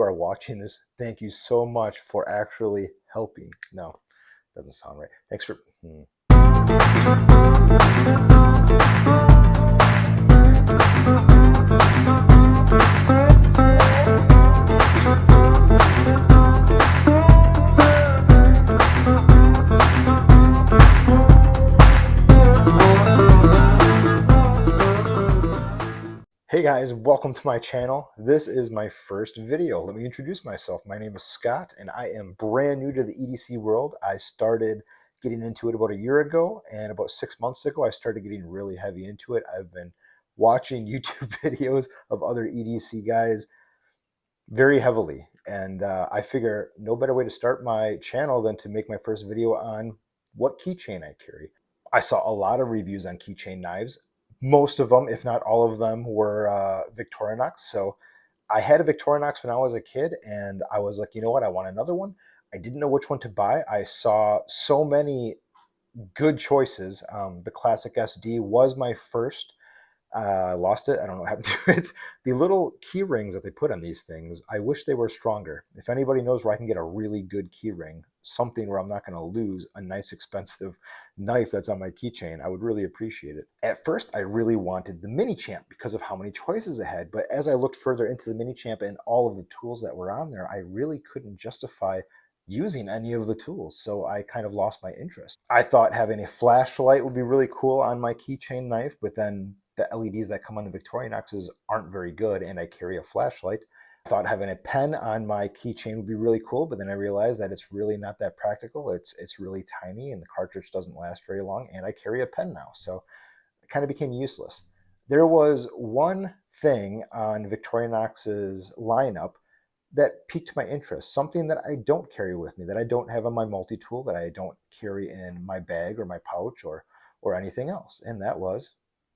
who are watching this, thank you so much for actually helping. No, doesn't sound right. Thanks for... Hey guys, welcome to my channel. This is my first video. Let me introduce myself. My name is Scott and I am brand new to the EDC world. I started getting into it about a year ago, and about 6 months ago I started getting really heavy into it. I've been watching YouTube videos of other EDC guys very heavily, and I figure no better way to start my channel than to make my first video on what keychain I carry. I saw a lot of reviews on keychain knives. Most of them, if not all of them, were Victorinox. So I had a Victorinox when I was a kid, and I was like, you know what, I want another one. I didn't know which one to buy. I saw so many good choices. The Classic SD was my first. I lost it. I don't know what happened to it. The little key rings that they put on these things, I wish they were stronger. If anybody knows where I can get a really good key ring, something where I'm not going to lose a nice expensive knife that's on my keychain, I would really appreciate it. At first, I really wanted the Mini Champ because of how many choices it had. But as I looked further into the Mini Champ and all of the tools that were on there, I really couldn't justify using any of the tools, so I kind of lost my interest. I thought having a flashlight would be really cool on my keychain knife, but then the LEDs that come on the Victorinoxes aren't very good, and I carry a flashlight. I thought having a pen on my keychain would be really cool, but then I realized that it's really not that practical. It's really tiny, and the cartridge doesn't last very long, and I carry a pen now, so it kind of became useless. There was one thing on Victorinox's lineup that piqued my interest, something that I don't carry with me, that I don't have on my multi-tool, that I don't carry in my bag or my pouch or anything else, and that was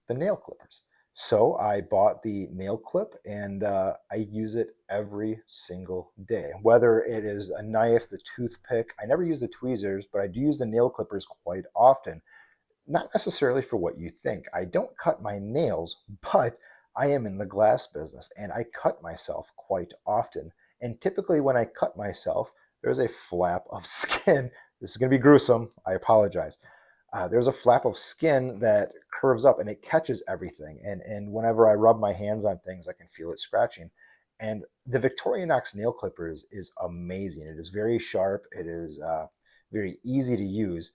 the nail clippers. So I bought the nail clip, and I use it every single day. Whether it is a knife, the toothpick, I never use the tweezers, but I do use the nail clippers quite often. Not necessarily for what you think. I don't cut my nails, but I am in the glass business, and I cut myself quite often. And typically when I cut myself, there's a flap of skin. This is going to be gruesome. I apologize. There's a flap of skin that curves up and it catches everything. And whenever I rub my hands on things, I can feel it scratching. And the Victorinox nail clippers is amazing. It is very sharp. It is very easy to use.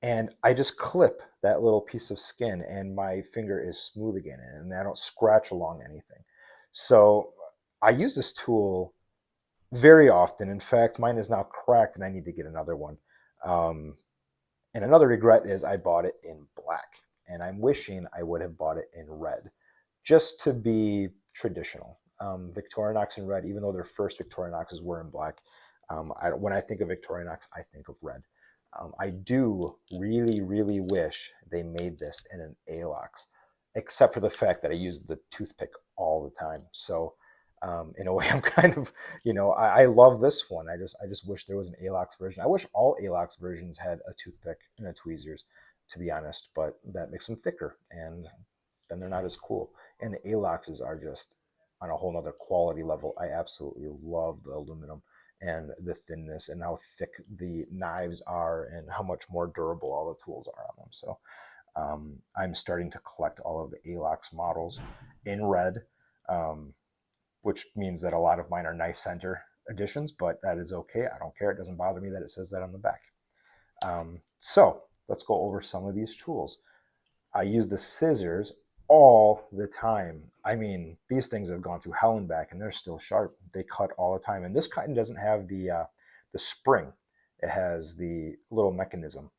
And I just clip that little piece of skin and my finger is smooth again, and I don't scratch along anything. So I use this tool very often. In fact, mine is now cracked and I need to get another one. And another regret is I bought it in black, and I'm wishing I would have bought it in red, just to be traditional. Victorinox in red, even though their first Victorinoxes were in black, when I think of Victorinox, I think of red. I do really, really wish they made this in an ALOX, except for the fact that I use the toothpick all the time. So in a way, I'm kind of, I love this one. I just wish there was an ALOX version. I wish all ALOX versions had a toothpick and a tweezers, to be honest, but that makes them thicker, and then they're not as cool. And the ALOXes are just on a whole nother quality level. I absolutely love the aluminum and the thinness and how thick the knives are and how much more durable all the tools are on them. So I'm starting to collect all of the ALOX models in red, which means that a lot of mine are knife center editions, but that is okay. I don't care. It doesn't bother me that it says that on the back. So let's go over some of these tools. I use the scissors all the time. I mean, these things have gone through hell and back, and they're still sharp. They cut all the time. And this kind doesn't have the spring. It has the little mechanism,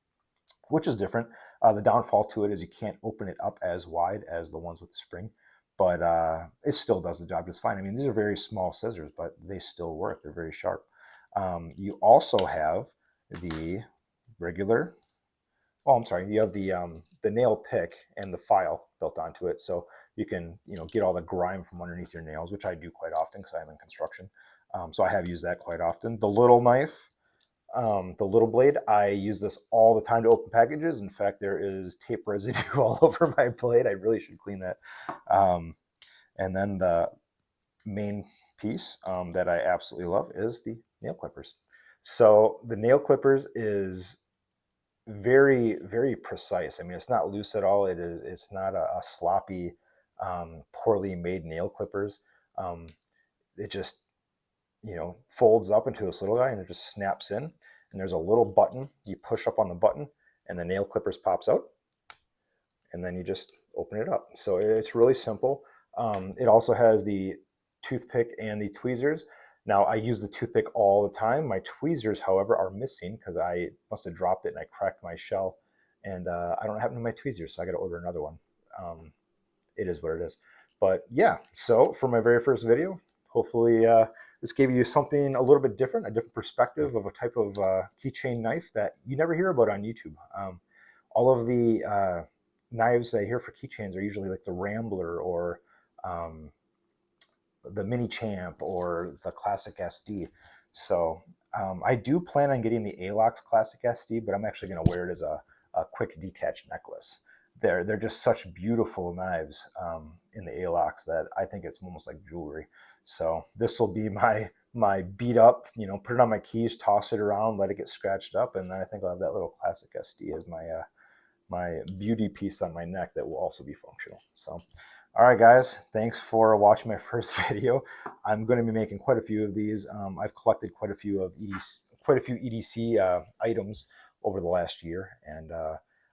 which is different. The downfall to it is you can't open it up as wide as the ones with the spring, but it still does the job just fine. I mean, these are very small scissors, but they still work. They're very sharp. You also have the regular, you have the nail pick and the file built onto it, so you can get all the grime from underneath your nails, which I do quite often because I'm in construction. So I have used that quite often. The little knife, the little blade, I use this all the time to open packages. In fact, there is tape residue all over my blade. I really should clean that. And then the main piece that I absolutely love is the nail clippers. So the nail clippers is very, very precise. I mean, it's not loose at all. It's not a sloppy, poorly made nail clippers. Um, it just, folds up into this little guy and it just snaps in. And there's a little button. You push up on the button and the nail clippers pops out. And then you just open it up. So it's really simple. It also has the toothpick and the tweezers. Now I use the toothpick all the time. My tweezers, however, are missing because I must have dropped it and I cracked my shell, and I don't have any of my tweezers, so I got to order another one. Um, it is what it is. But yeah, so for my very first video, hopefully this gave you something a little bit different, a different perspective of a type of keychain knife that you never hear about on YouTube. All of the knives I hear for keychains are usually like the Rambler or um, the Mini Champ or the Classic SD. So I do plan on getting the Alox Classic SD, but I'm actually going to wear it as a quick detached necklace. They're just such beautiful knives in the Alox that I think it's almost like jewelry. So this will be my beat up, put it on my keys, toss it around, let it get scratched up, and then I think I'll have that little Classic SD as my beauty piece on my neck that will also be functional. So, all right, guys, thanks for watching my first video. I'm going to be making quite a few of these. I've collected quite a few EDC items over the last year, and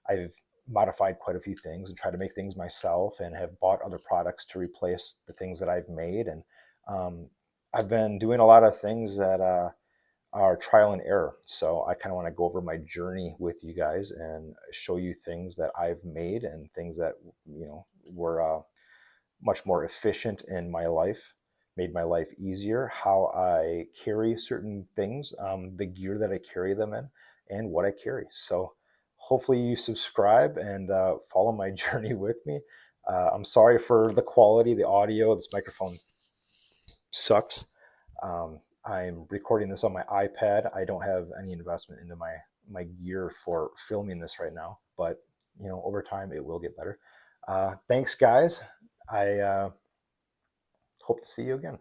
I've modified quite a few things and tried to make things myself, and have bought other products to replace the things that I've made. And I've been doing a lot of things that are trial and error. So I kind of want to go over my journey with you guys and show you things that I've made and things that were much more efficient in my life, made my life easier, how I carry certain things, the gear that I carry them in, and what I carry. So hopefully you subscribe and follow my journey with me. I'm sorry for the quality, the audio. This microphone sucks. I'm recording this on my iPad. I don't have any investment into my gear for filming this right now, but over time it will get better. Thanks, guys. I hope to see you again.